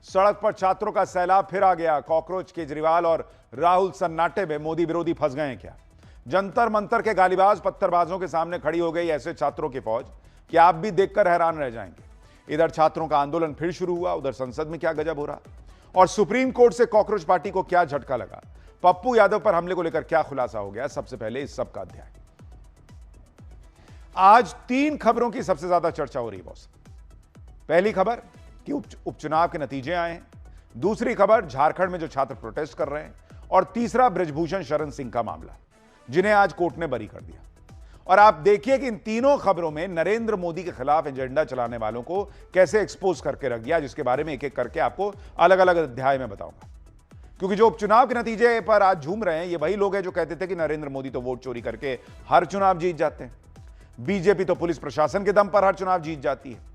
सड़क पर छात्रों का सैलाब फिर आ गया। कॉकरोच, केजरीवाल और राहुल सन्नाटे में मोदी विरोधी फंस गए हैं क्या? जंतर मंतर के गालीबाज पत्थरबाजों के सामने खड़ी हो गई ऐसे छात्रों की फौज कि आप भी देखकर हैरान रह जाएंगे। इधर छात्रों का आंदोलन फिर शुरू हुआ, उधर संसद में क्या गजब हो रहा, और सुप्रीम कोर्ट से कॉकरोच पार्टी को क्या झटका लगा। पप्पू यादव पर हमले को लेकर क्या खुलासा हो गया, सबसे पहले इस सब का अध्याय। आज 3 खबरों की सबसे ज्यादा चर्चा हो रही है बॉस। पहली खबर कि उपचुनाव के नतीजे आए हैं, दूसरी खबर झारखंड में जो छात्र प्रोटेस्ट कर रहे हैं, और तीसरा बृजभूषण शरण सिंह का मामला, जिन्हें आज कोर्ट ने बरी कर दिया। और आप देखिए कि इन तीनों खबरों में नरेंद्र मोदी के खिलाफ एजेंडा चलाने वालों को कैसे एक्सपोज करके रख दिया, जिसके बारे में एक एक करके आपको अलग अलग अध्याय में बताऊंगा। क्योंकि जो उपचुनाव के नतीजे पर आज झूम रहे हैं, ये वही लोग हैं जो कहते थे कि नरेंद्र मोदी तो वोट चोरी करके हर चुनाव जीत जाते हैं, बीजेपी तो पुलिस प्रशासन के दम पर हर चुनाव जीत जाती है।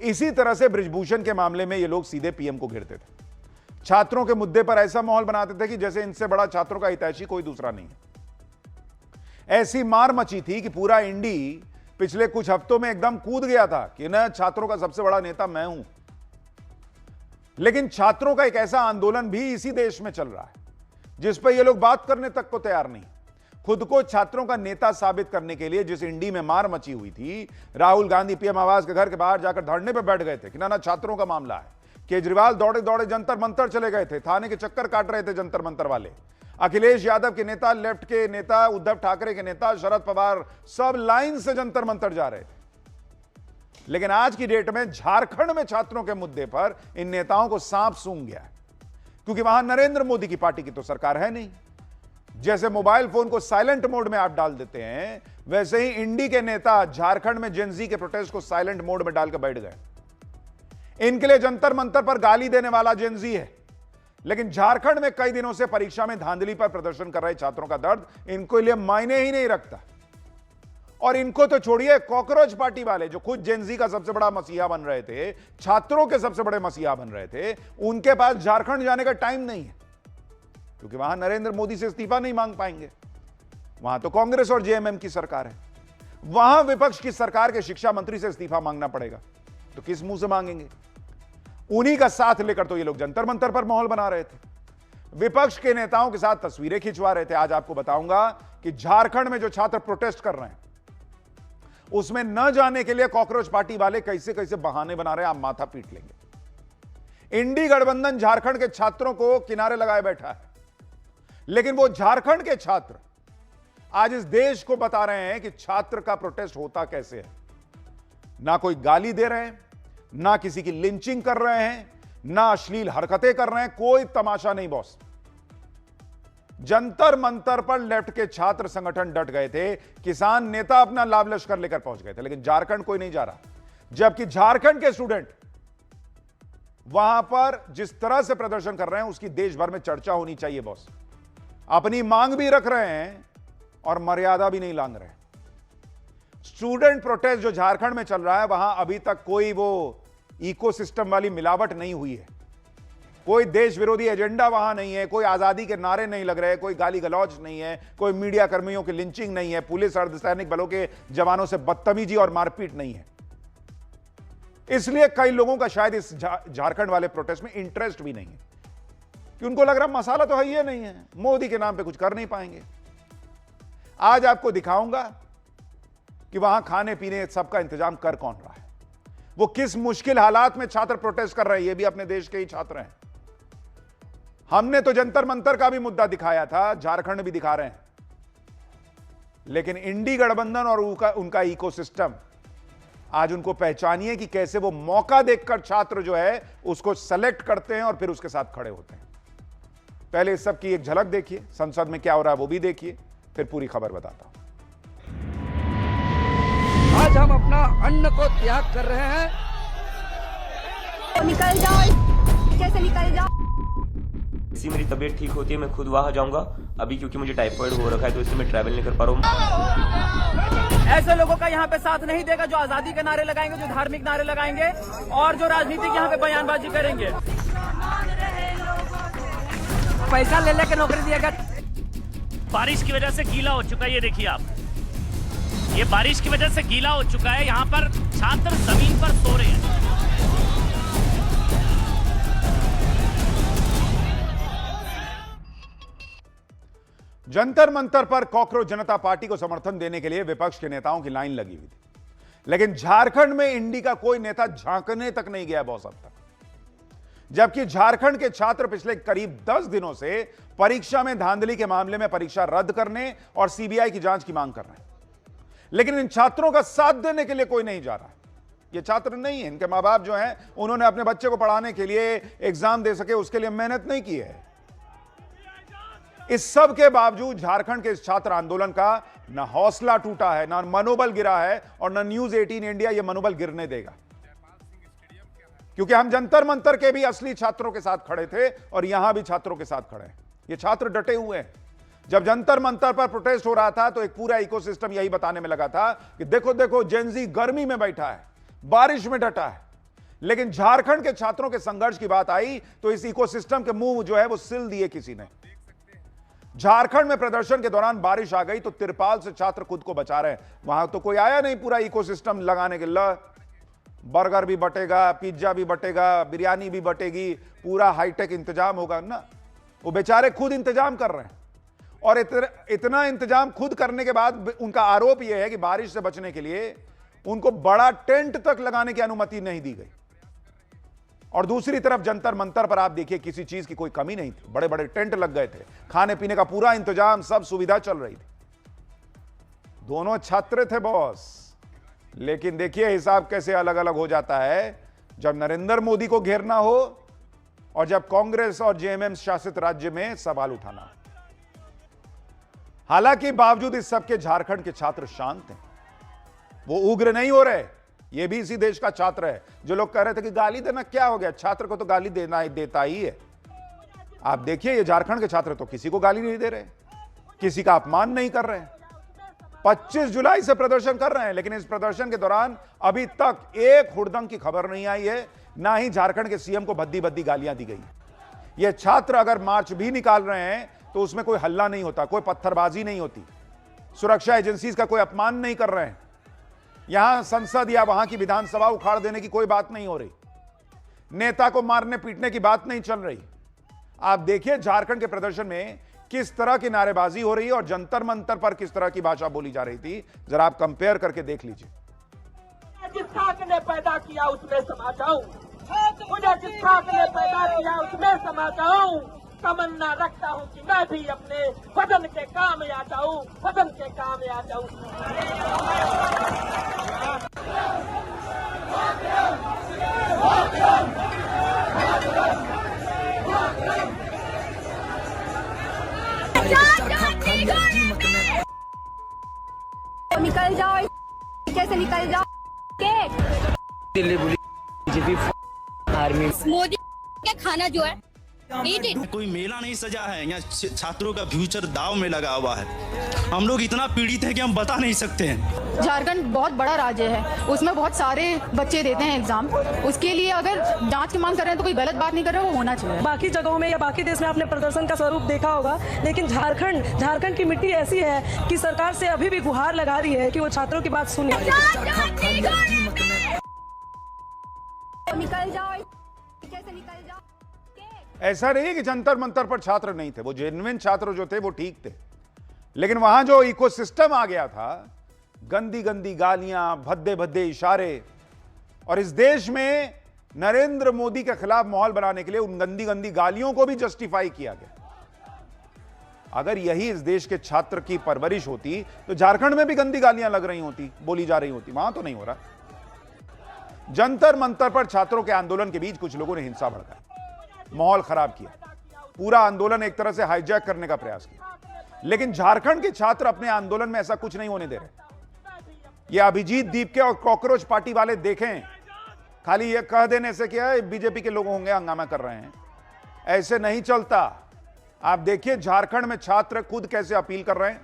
इसी तरह से बृजभूषण के मामले में ये लोग सीधे पीएम को घेरते थे, छात्रों के मुद्दे पर ऐसा माहौल बनाते थे कि जैसे इनसे बड़ा छात्रों का हितैषी कोई दूसरा नहीं है। ऐसी मार मची थी कि पूरा इंडी पिछले कुछ हफ्तों में एकदम कूद गया था कि न छात्रों का सबसे बड़ा नेता मैं हूं। लेकिन छात्रों का एक ऐसा आंदोलन भी इसी देश में चल रहा है जिस पर ये लोग बात करने तक को तैयार नहीं। खुद को छात्रों का नेता साबित करने के लिए जिस इंडी में मार मची हुई थी, राहुल गांधी पीएम आवास के घर के बाहर जाकर धरने पर बैठ गए थे कि ना छात्रों का मामला है। केजरीवाल दौड़े दौड़े जंतर मंतर चले गए थे, थाने के चक्कर काट रहे थे जंतर मंतर वाले। अखिलेश यादव के नेता, लेफ्ट के नेता, उद्धव ठाकरे के नेता, शरद पवार, सब लाइन से जंतर मंतर जा रहे थे। लेकिन आज की डेट में झारखंड में छात्रों के मुद्दे पर इन नेताओं को सांप सूंघ गया है, क्योंकि वहां नरेंद्र मोदी की पार्टी की तो सरकार है नहीं। जैसे मोबाइल फोन को साइलेंट मोड में आप डाल देते हैं, वैसे ही इंडी के नेता झारखंड में जेनजी के प्रोटेस्ट को साइलेंट मोड में डालकर बैठ गए। इनके लिए जंतर मंतर पर गाली देने वाला जेनजी है, लेकिन झारखंड में कई दिनों से परीक्षा में धांधली पर प्रदर्शन कर रहे छात्रों का दर्द इनको लिए मायने ही नहीं रखता। और इनको तो छोड़िए, कॉकरोच पार्टी वाले जो खुद जेनजी का सबसे बड़ा मसीहा बन रहे थे, छात्रों के सबसे बड़े मसीहा बन रहे थे, उनके पास झारखंड जाने का टाइम नहीं है, क्योंकि वहां नरेंद्र मोदी से इस्तीफा नहीं मांग पाएंगे। वहां तो कांग्रेस और जेएमएम की सरकार है, वहां विपक्ष की सरकार के शिक्षा मंत्री से इस्तीफा मांगना पड़ेगा, तो किस मुंह से मांगेंगे? उन्हीं का साथ लेकर तो ये लोग जंतर मंतर पर माहौल बना रहे थे, विपक्ष के नेताओं के साथ तस्वीरें खिंचवा रहे थे। आज आपको बताऊंगा कि झारखंड में जो छात्र प्रोटेस्ट कर रहे हैं, उसमें न जाने के लिए कॉकरोच पार्टी वाले कैसे कैसे बहाने बना रहे हैं, आप माथा पीट लेंगे। इंडी गठबंधन झारखंड के छात्रों को किनारे लगाए बैठा है, लेकिन वो झारखंड के छात्र आज इस देश को बता रहे हैं कि छात्र का प्रोटेस्ट होता कैसे है। ना कोई गाली दे रहे हैं, ना किसी की लिंचिंग कर रहे हैं, ना अश्लील हरकतें कर रहे हैं, कोई तमाशा नहीं बॉस। जंतर मंतर पर लेफ्ट के छात्र संगठन डट गए थे, किसान नेता अपना लाभ लश्कर लेकर पहुंच गए थे, लेकिन झारखंड कोई नहीं जा रहा। जबकि झारखंड के स्टूडेंट वहां पर जिस तरह से प्रदर्शन कर रहे हैं, उसकी देश भर में चर्चा होनी चाहिए बॉस। अपनी मांग भी रख रहे हैं और मर्यादा भी नहीं लांघ रहे। स्टूडेंट प्रोटेस्ट जो झारखंड में चल रहा है, वहां अभी तक कोई वो इकोसिस्टम वाली मिलावट नहीं हुई है, कोई देश विरोधी एजेंडा वहां नहीं है, कोई आजादी के नारे नहीं लग रहे, कोई गाली गलौज नहीं है, कोई मीडिया कर्मियों की लिंचिंग नहीं है, पुलिस अर्धसैनिक बलों के जवानों से बदतमीजी और मारपीट नहीं है। इसलिए कई लोगों का शायद इस झारखंड वाले प्रोटेस्ट में इंटरेस्ट भी नहीं है, कि उनको लग रहा मसाला तो है ही नहीं है, मोदी के नाम पे कुछ कर नहीं पाएंगे। आज आपको दिखाऊंगा कि वहां खाने पीने सबका इंतजाम कर कौन रहा है, वो किस मुश्किल हालात में छात्र प्रोटेस्ट कर रहे हैं। ये भी अपने देश के ही छात्र हैं। हमने तो जंतर मंतर का भी मुद्दा दिखाया था, झारखंड भी दिखा रहे हैं, लेकिन इंडी गठबंधन और उनका इकोसिस्टम, आज उनको पहचानिए कि कैसे वो मौका देखकर छात्र जो है उसको सेलेक्ट करते हैं और फिर उसके साथ खड़े होते हैं। पहले इस सब की एक झलक देखिए, संसद में क्या हो रहा है वो भी देखिए, फिर पूरी खबर बताता हूं। आज हम अपना अन्न को त्याग कर रहे हैं। निकल जाओ, कैसे निकल जाओ। इसी मेरी तबीयत ठीक होती है मैं खुद वहां जाऊंगा। अभी क्योंकि मुझे टाइफाइड हो रखा है तो इसलिए मैं ट्रैवल नहीं कर पा रहा हूँ। ऐसे लोगों का यहाँ पे साथ नहीं देगा जो आजादी के नारे लगाएंगे, जो धार्मिक नारे लगाएंगे और जो राजनीतिक यहाँ पे बयानबाजी करेंगे। पैसा ले लेके नौकरी दिएगा। बारिश की वजह से गीला हो चुका है, ये देखिए आप, ये बारिश की वजह से गीला हो चुका है। यहाँ पर छात्र जमीन पर सो रहे हैं। जंतर मंतर पर कॉकरोच जनता पार्टी को समर्थन देने के लिए विपक्ष के नेताओं की लाइन लगी हुई थी, लेकिन झारखंड में इंडी का कोई नेता झांकने तक नहीं गया बहुत हद तक। जबकि झारखंड के छात्र पिछले करीब 10 दिनों से परीक्षा में धांधली के मामले में परीक्षा रद्द करने और सीबीआई की जांच की मांग कर रहे हैं, लेकिन इन छात्रों का साथ देने के लिए कोई नहीं जा रहा है। ये छात्र नहीं है, इनके मां बाप जो हैं उन्होंने अपने बच्चे को पढ़ाने के लिए, एग्जाम दे सके उसके लिए मेहनत नहीं की है। इस सब के बावजूद झारखंड के इस छात्र आंदोलन का न हौसला टूटा है, न मनोबल गिरा है, और न न्यूज 18 इंडिया ये मनोबल गिरने देगा, क्योंकि हम जंतर मंतर के भी असली छात्रों के साथ खड़े थे और यहां भी छात्रों के साथ खड़े हैं। ये छात्र डटे हुए हैं। जब जंतर मंतर पर प्रोटेस्ट हो रहा था तो एक पूरा इकोसिस्टम यही बताने में लगा था कि देखो देखो जेनजी गर्मी में बैठा है, बारिश में डटा है। लेकिन झारखंड के छात्रों के संघर्ष की बात आई तो इस इकोसिस्टम के मुंह जो है वो सिल दिए किसी ने। झारखंड में प्रदर्शन के दौरान बारिश आ गई तो तिरपाल से छात्र खुद को बचा रहे हैं। वहां तो कोई आया नहीं पूरा इकोसिस्टम लगाने के लिए। बर्गर भी बटेगा, पिज्जा भी बटेगा, बिरयानी भी बटेगी, पूरा हाईटेक इंतजाम होगा ना। वो बेचारे खुद इंतजाम कर रहे हैं, और इतना इंतजाम खुद करने के बाद उनका आरोप यह है कि बारिश से बचने के लिए उनको बड़ा टेंट तक लगाने की अनुमति नहीं दी गई। और दूसरी तरफ जंतर मंतर पर आप देखिए किसी चीज की कोई कमी नहीं थी, बड़े बड़े टेंट लग गए थे, खाने पीने का पूरा इंतजाम, सब सुविधा चल रही थी। दोनों छात्र थे बॉस, लेकिन देखिए हिसाब कैसे अलग अलग हो जाता है जब नरेंद्र मोदी को घेरना हो और जब कांग्रेस और जेएमएम शासित राज्य में सवाल उठाना हो। हालांकि बावजूद इस सबके झारखंड के छात्र शांत हैं, वो उग्र नहीं हो रहे। ये भी इसी देश का छात्र है। जो लोग कह रहे थे कि गाली देना क्या हो गया, छात्र को तो गाली देना ही देता ही है। आप देखिए ये झारखंड के छात्र तो किसी को गाली नहीं दे रहे, किसी का अपमान नहीं कर रहे। 25 जुलाई से प्रदर्शन कर रहे हैं, लेकिन इस प्रदर्शन के दौरान अभी तक एक हुड़दंग की खबर नहीं आई है, ना ही झारखंड के सीएम को भद्दी भद्दी गालियां दी गई। ये छात्र अगर मार्च भी निकाल रहे हैं तो उसमें कोई हल्ला नहीं होता, कोई पत्थरबाजी नहीं होती, सुरक्षा एजेंसीज का कोई अपमान नहीं कर रहे हैं। यहां संसद या वहां की विधानसभा उखाड़ देने की कोई बात नहीं हो रही, नेता को मारने पीटने की बात नहीं चल रही। आप देखिए झारखंड के प्रदर्शन में किस तरह की नारेबाजी हो रही है और जंतर मंतर पर किस तरह की भाषा बोली जा रही थी, जरा आप कंपेयर करके देख लीजिए। जिस खाक ने पैदा किया उसमें समा जाऊं, मुझे जिस खाक ने पैदा किया उसमें समा जाऊं। तमन्ना रखता हूं कि मैं भी अपने वतन के काम आ जाऊं, वतन के काम आ जाऊं। निकल जाओ, कैसे निकल जाओ दिल्ली बीजेपी आर्मी मोदी के खाना जो है कोई मेला नहीं सजा है, यहाँ छात्रों का फ्यूचर दाव में लगा हुआ है। हम लोग इतना पीड़ित हैं कि हम बता नहीं सकते हैं। झारखंड बहुत बड़ा राज्य है, उसमें बहुत सारे बच्चे देते हैं एग्जाम। उसके लिए अगर जांच की मांग कर रहे हैं तो कोई गलत बात नहीं कर रहे, वो होना चाहिए। बाकी जगहों में या बाकी देश में आपने प्रदर्शन का स्वरूप देखा होगा, लेकिन झारखंड की मिट्टी ऐसी है कि सरकार से अभी भी गुहार लगा रही है कि वो छात्रों की बात सुने। निकल जाओ, कैसे निकल जाओ। ऐसा नहीं है कि जंतर मंतर पर छात्र नहीं थे, वो जेन्युइन छात्र जो थे वो ठीक थे, लेकिन वहां जो इकोसिस्टम आ गया था, गंदी गंदी गालियां, भद्दे भद्दे इशारे, और इस देश में नरेंद्र मोदी के खिलाफ माहौल बनाने के लिए उन गंदी गंदी गालियों को भी जस्टिफाई किया गया। अगर यही इस देश के छात्र की परवरिश होती तो झारखंड में भी गंदी गालियां लग रही होती, बोली जा रही होती। वहां तो नहीं हो रहा। जंतर मंतर पर छात्रों के आंदोलन के बीच कुछ लोगों ने हिंसा भड़काई, माहौल खराब किया, पूरा आंदोलन एक तरह से हाईजैक करने का प्रयास किया। लेकिन झारखंड के छात्र अपने आंदोलन में ऐसा कुछ नहीं होने दे रहे। ये अभिजीत दीपके और कॉकरोच पार्टी वाले देखें, खाली ये कह देने से क्या है बीजेपी के लोग होंगे हंगामा कर रहे हैं, ऐसे नहीं चलता। आप देखिए झारखंड में छात्र खुद कैसे अपील कर रहे हैं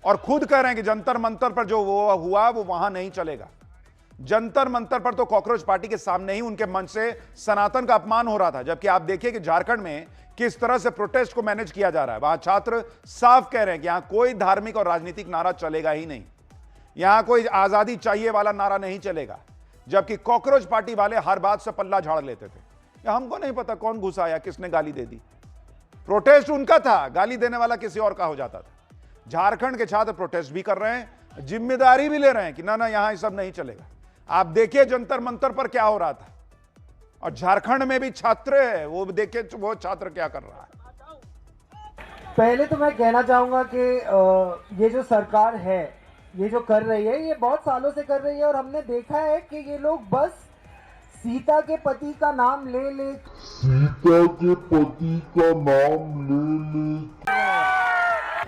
और खुद कह रहे हैं कि जंतर मंतर पर जो वो हुआ वो वहां नहीं चलेगा। जंतर मंतर पर तो कॉकरोच पार्टी के सामने ही उनके मंच से सनातन का अपमान हो रहा था, जबकि आप देखिए कि झारखंड में किस तरह से प्रोटेस्ट को मैनेज किया जा रहा है। वहां छात्र साफ कह रहे हैं कि यहां कोई धार्मिक और राजनीतिक नारा चलेगा ही नहीं, यहां कोई आजादी चाहिए वाला नारा नहीं चलेगा। जबकि कॉकरोच पार्टी वाले हर बात से पल्ला झाड़ लेते थे, हमको नहीं पता कौन घुसाया, किसने गाली दे दी। प्रोटेस्ट उनका था, गाली देने वाला किसी और का हो जाता था। झारखंड के छात्र प्रोटेस्ट भी कर रहे हैं, जिम्मेदारी भी ले रहे हैं कि ना यहां ये सब नहीं चलेगा। आप देखिए जंतर मंतर पर क्या हो रहा था, और झारखंड में भी छात्र है, वो देखिए वो छात्र क्या कर रहा है। पहले तो मैं कहना चाहूंगा कि ये जो सरकार है, ये जो कर रही है, ये बहुत सालों से कर रही है, और हमने देखा है कि ये लोग बस सीता के पति का नाम ले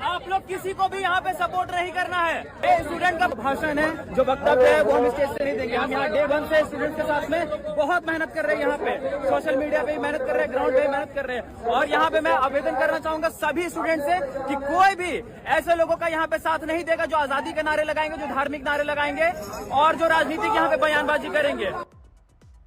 आप लोग किसी को भी यहाँ पे सपोर्ट नहीं करना है। ये स्टूडेंट का भाषण है, जो वक्तव्य है वो हम स्टेज से नहीं देंगे। हम यहाँ डे 1 से स्टूडेंट के साथ में बहुत मेहनत कर रहे हैं, यहाँ पे सोशल मीडिया पे मेहनत कर रहे हैं, ग्राउंड पे मेहनत कर रहे हैं। और यहाँ पे मैं आवेदन करना चाहूंगा सभी स्टूडेंट से कि कोई भी ऐसे लोगों का यहाँ पे साथ नहीं देगा जो आजादी के नारे लगाएंगे, जो धार्मिक नारे लगाएंगे और जो राजनीतिक यहाँ पे बयानबाजी करेंगे।